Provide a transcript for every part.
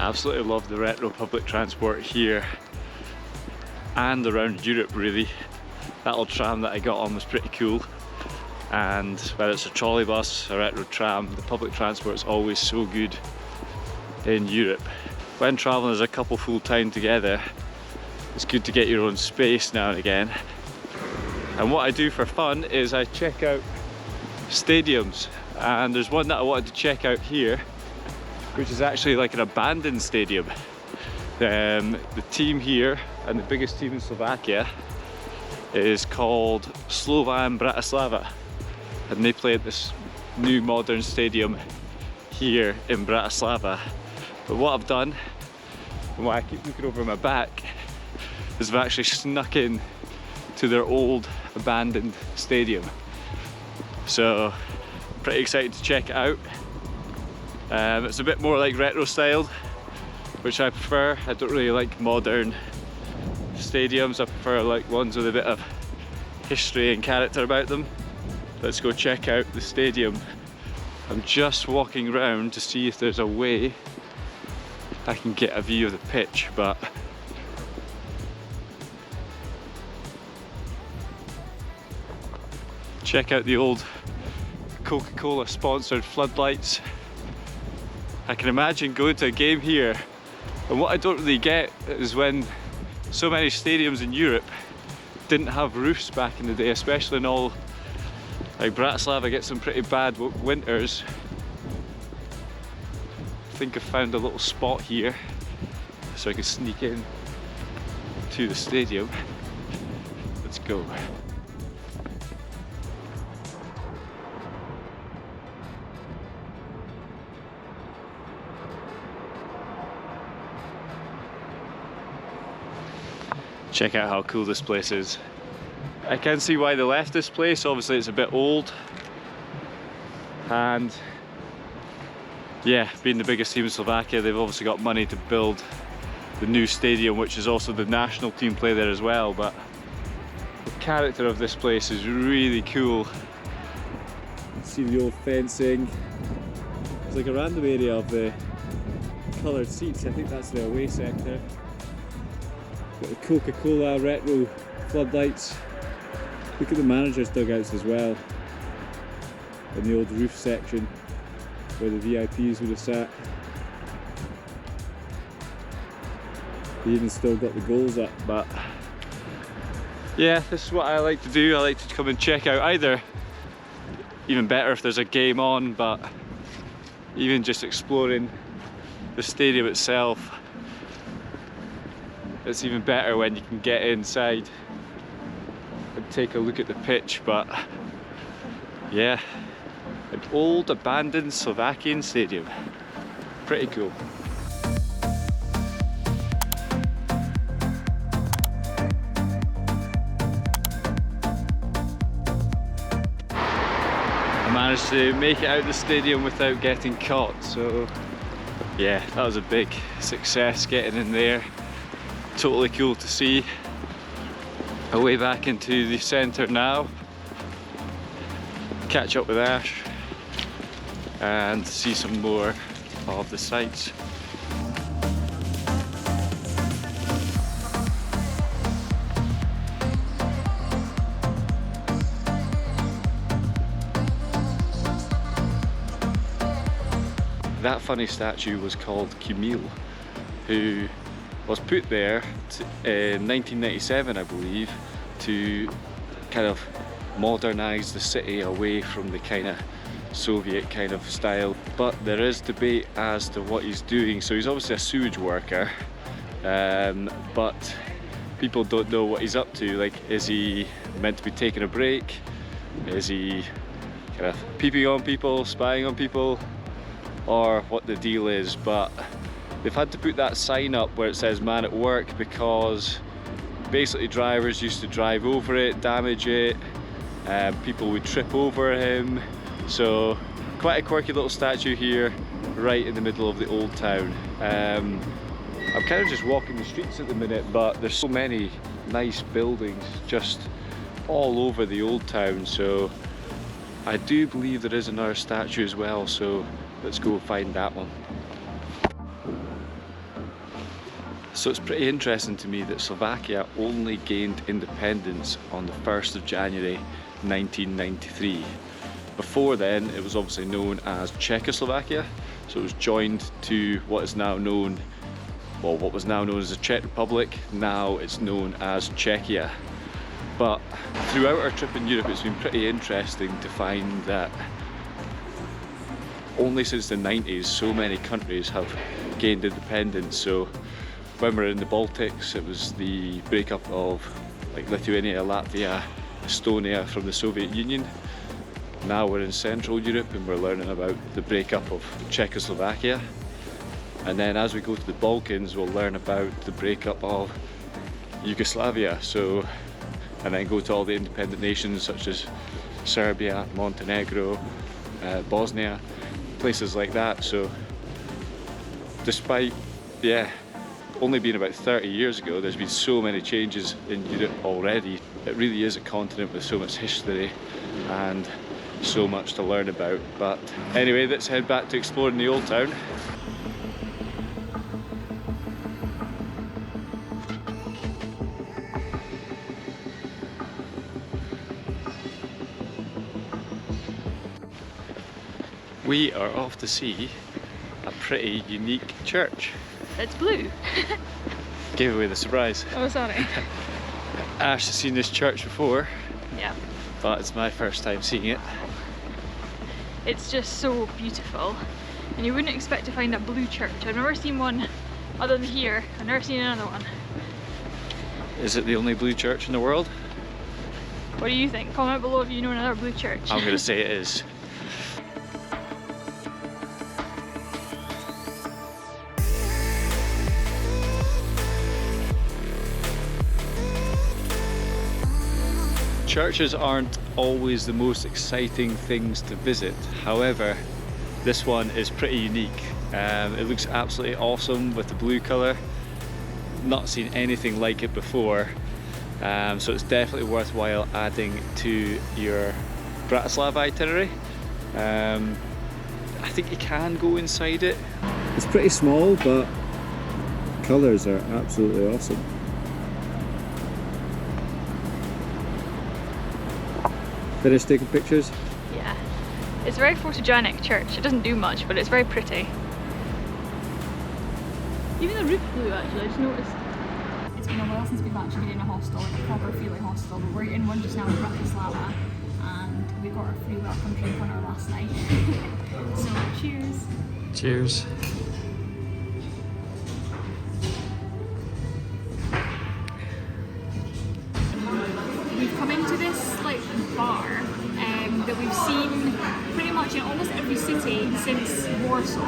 Absolutely love the retro public transport here and around Europe really. That old tram that I got on was pretty cool, and whether it's a trolley bus, a retro tram, the public transport is always so good in Europe. When travelling as a couple full time together, it's good to get your own space now and again. And what I do for fun is I check out stadiums, and there's one that I wanted to check out here, which is actually like an abandoned stadium. The team here, and the biggest team in Slovakia, is called Slovakian Bratislava, and they play at this new modern stadium here in Bratislava. But what I've done, and why I keep looking over my back, is I've actually snuck in to their old abandoned stadium. So I'm pretty excited to check it out. It's a bit more like retro styled, which I prefer. I don't really like modern stadiums. I prefer like ones with a bit of history and character about them. Let's go check out the stadium. I'm just walking around to see if there's a way I can get a view of the pitch, but check out the old Coca-Cola sponsored floodlights. I can imagine going to a game here, and what I don't really get is when so many stadiums in Europe didn't have roofs back in the day, especially in all, like Bratislava gets some pretty bad winters. I think I found a little spot here so I can sneak in to the stadium. Let's go. Check out how cool this place is. I can see why they left this place. Obviously it's a bit old, and yeah, being the biggest team in Slovakia, they've obviously got money to build the new stadium, which is also the national team play there as well. But the character of this place is really cool. You can see the old fencing. There's like a random area of the coloured seats. I think that's the away sector. Got the Coca-Cola retro floodlights. Look at the manager's dugouts as well, and the old roof section where the VIPs would have sat. They even still got the goals up. But yeah, this is what I like to do. I like to come and check out, either even better if there's a game on, but even just exploring the stadium itself. It's even better when you can get inside and take a look at the pitch. But yeah, an old abandoned Slovakian stadium. Pretty cool. I managed to make it out the stadium without getting caught, so yeah, that was a big success getting in there. Totally cool to see. Away back into the centre now. Catch up with Ash and see some more of the sights. That funny statue was called Camille, who was put there in 1997, I believe, to kind of modernise the city away from the kind of Soviet kind of style. But there is debate as to what he's doing. So he's obviously a sewage worker, but people don't know what he's up to. Like, is he meant to be taking a break? Is he kind of peeping on people, spying on people, or what the deal is? But they've had to put that sign up where it says "Man at Work" because basically drivers used to drive over it, damage it, people would trip over him. So quite a quirky little statue here right in the middle of the old town. I'm kind of just walking the streets at the minute, but there's so many nice buildings just all over the old town. So I do believe there is another statue as well, so let's go find that one. So it's pretty interesting to me that Slovakia only gained independence on the 1st of January 1993. Before then, it was obviously known as Czechoslovakia, so it was joined to what is now known, well, what was now known as the Czech Republic. Now it's known as Czechia. But throughout our trip in Europe, it's been pretty interesting to find that only since the 90s, so many countries have gained independence. So when we were in the Baltics, it was the breakup of like Lithuania, Latvia, Estonia from the Soviet Union. Now we're in Central Europe and we're learning about the breakup of Czechoslovakia. And then as we go to the Balkans, we'll learn about the breakup of Yugoslavia. So, and then go to all the independent nations such as Serbia, Montenegro, Bosnia, places like that. So despite, only being about 30 years ago, there's been so many changes in Europe already. It really is a continent with so much history and so much to learn about. But anyway, let's head back to exploring the old town. We are off to see a pretty unique church. It's blue. Gave away the surprise. Oh, sorry. Ash has seen this church before. Yeah. But it's my first time seeing it. It's just so beautiful. And you wouldn't expect to find a blue church. I've never seen one other than here. I've never seen another one. Is it the only blue church in the world? What do you think? Comment below if you know another blue church. I'm going to say it is. Churches aren't always the most exciting things to visit. However, this one is pretty unique. It looks absolutely awesome with the blue colour. Not seen anything like it before. So it's definitely worthwhile adding to your Bratislava itinerary. I think you can go inside it. It's pretty small, but colours are absolutely awesome. Finished taking pictures? Yeah. It's a very photogenic church. It doesn't do much, but it's very pretty. Even the roof blue, actually, I just noticed. It's been a while since we've actually been in a hostel, like a proper feeling hostel, but we're in one just now in Bratislava, and we got our free welcome drink on our last night. So, cheers! Cheers. We've come into this like bar that we've seen pretty much in almost every city since Warsaw,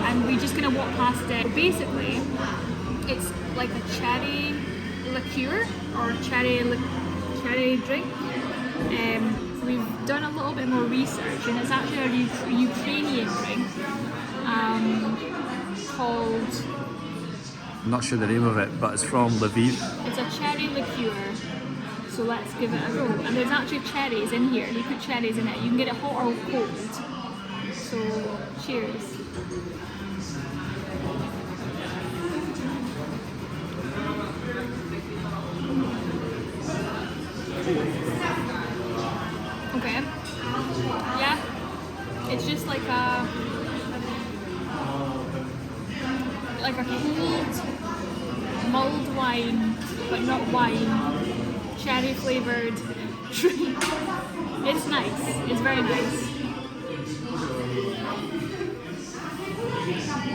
and we just gonna walk past it. Basically, it's like a cherry liqueur or cherry drink. We've done a little bit more research, and it's actually a Ukrainian drink called. I'm not sure the name of it, but it's from Lviv. It's a cherry liqueur. So let's give it a go. And there's actually cherries in here. You put cherries in it. You can get it hot or cold. So cheers. Okay. Yeah. It's just like a cold mulled wine, but not wine. Cherry flavoured drink. It's nice. It's very nice.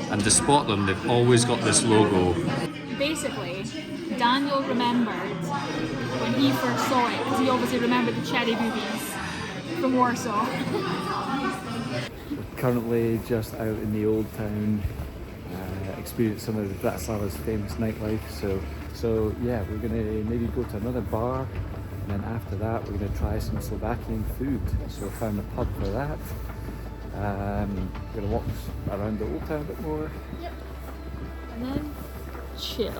And to spot them, they've always got this logo. Basically, Daniel remembered when he first saw it, because he obviously remembered the cherry boobies from Warsaw. Currently just out in the old town, experienced some of Bratislava's famous nightlife. So yeah, we're gonna maybe go to another bar, and then after that we're gonna try some Slovakian food. So we found a pub for that. We're gonna walk around the old town a bit more. Yep. And then chill.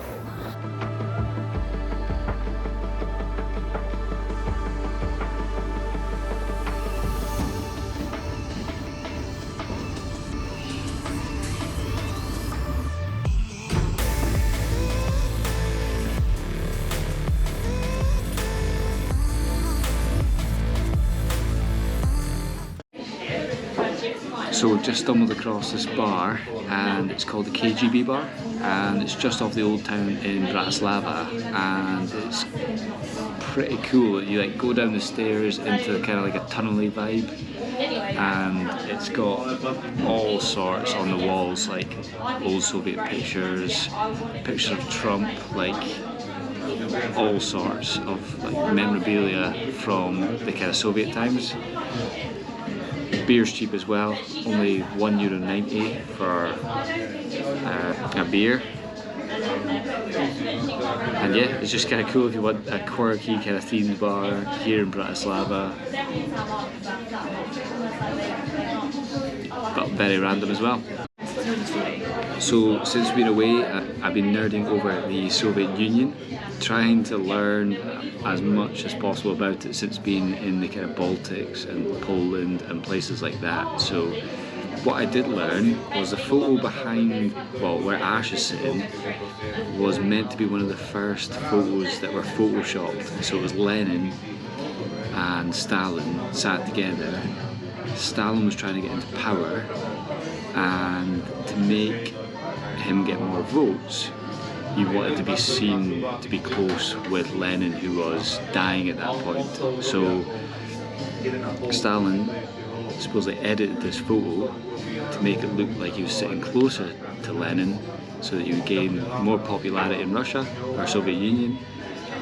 So we've just stumbled across this bar, and it's called the KGB bar, and it's just off the old town in Bratislava, and it's pretty cool. You like go down the stairs into kind of like a tunnely vibe, and it's got all sorts on the walls, like old Soviet pictures, pictures of Trump, like all sorts of like memorabilia from the kind of Soviet times. Beer's cheap as well, only €1.90 for a beer. And yeah, it's just kind of cool if you want a quirky kind of themed bar here in Bratislava. But very random as well. So since we've been away, I've been nerding over the Soviet Union, trying to learn as much as possible about it since being in the kind of Baltics and Poland and places like that. So what I did learn was the photo behind, well, where Ash is sitting was meant to be one of the first photos that were photoshopped. So it was Lenin and Stalin sat together. Stalin was trying to get into power, and to make him get more votes, he wanted to be seen to be close with Lenin, who was dying at that point. So Stalin supposedly edited this photo to make it look like he was sitting closer to Lenin, so that he would gain more popularity in Russia, or Soviet Union,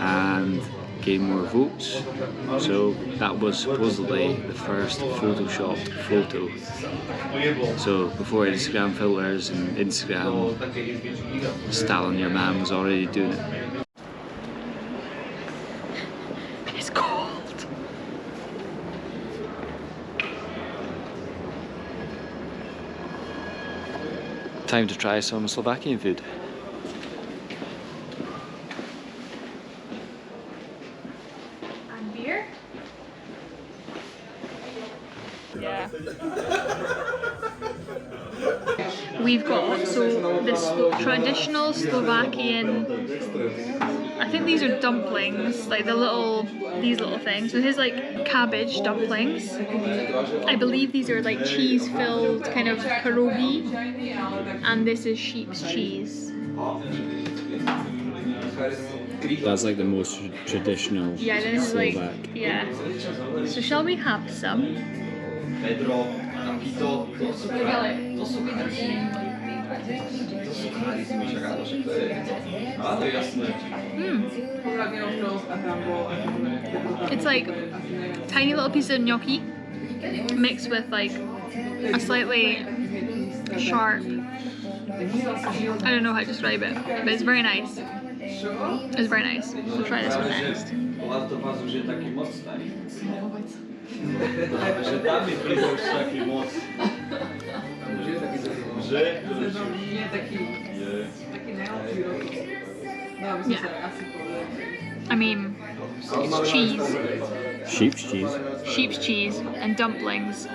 and gain more votes. So that was supposedly the first photoshopped photo. So before Instagram filters and Instagram, Stalin, your man, was already doing it. It's cold. Time to try some Slovakian food. Yeah. We've got this traditional Slovakian, I think these are dumplings, like these little things. So here's like cabbage dumplings. I believe these are like cheese filled kind of pierogi, and this is sheep's cheese. That's like the most traditional Yeah, this is Slovak. like, yeah. So shall we have some? It's like tiny little piece of gnocchi mixed with like a slightly sharp, I don't know how to describe it, but it's very nice. It's very nice. We'll try this one next. Yeah. I mean, it's cheese. Sheep's cheese. Sheep's cheese and dumplings.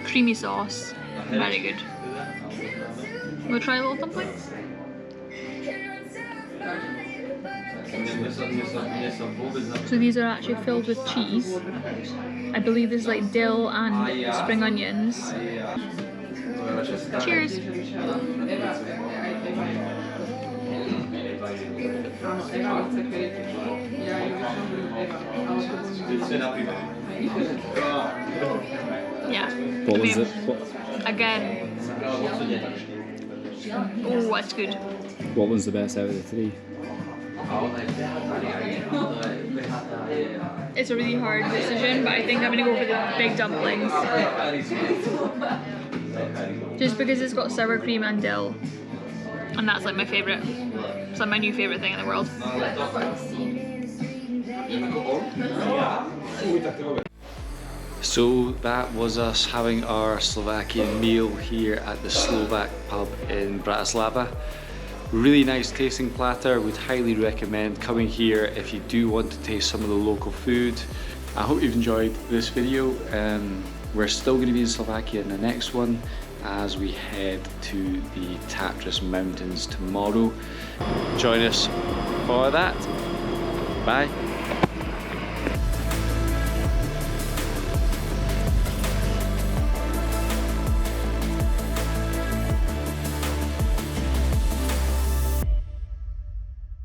Creamy sauce. Very good. We'll try little dumplings. So these are actually filled with cheese. I believe there's like dill and spring onions. Cheers! Yeah. What was it? Again. Oh, that's good. What was the best out of the three? It's a really hard decision, but I think I'm gonna go for the big dumplings. Just because it's got sour cream and dill. And that's like my favourite. It's like my new favourite thing in the world. So that was us having our Slovakian meal here at the Slovak pub in Bratislava. Really nice tasting platter. Would highly recommend coming here if you do want to taste some of the local food. I hope you've enjoyed this video. We're still going to be in Slovakia in the next one as we head to the Tatras Mountains tomorrow. Join us for that. Bye.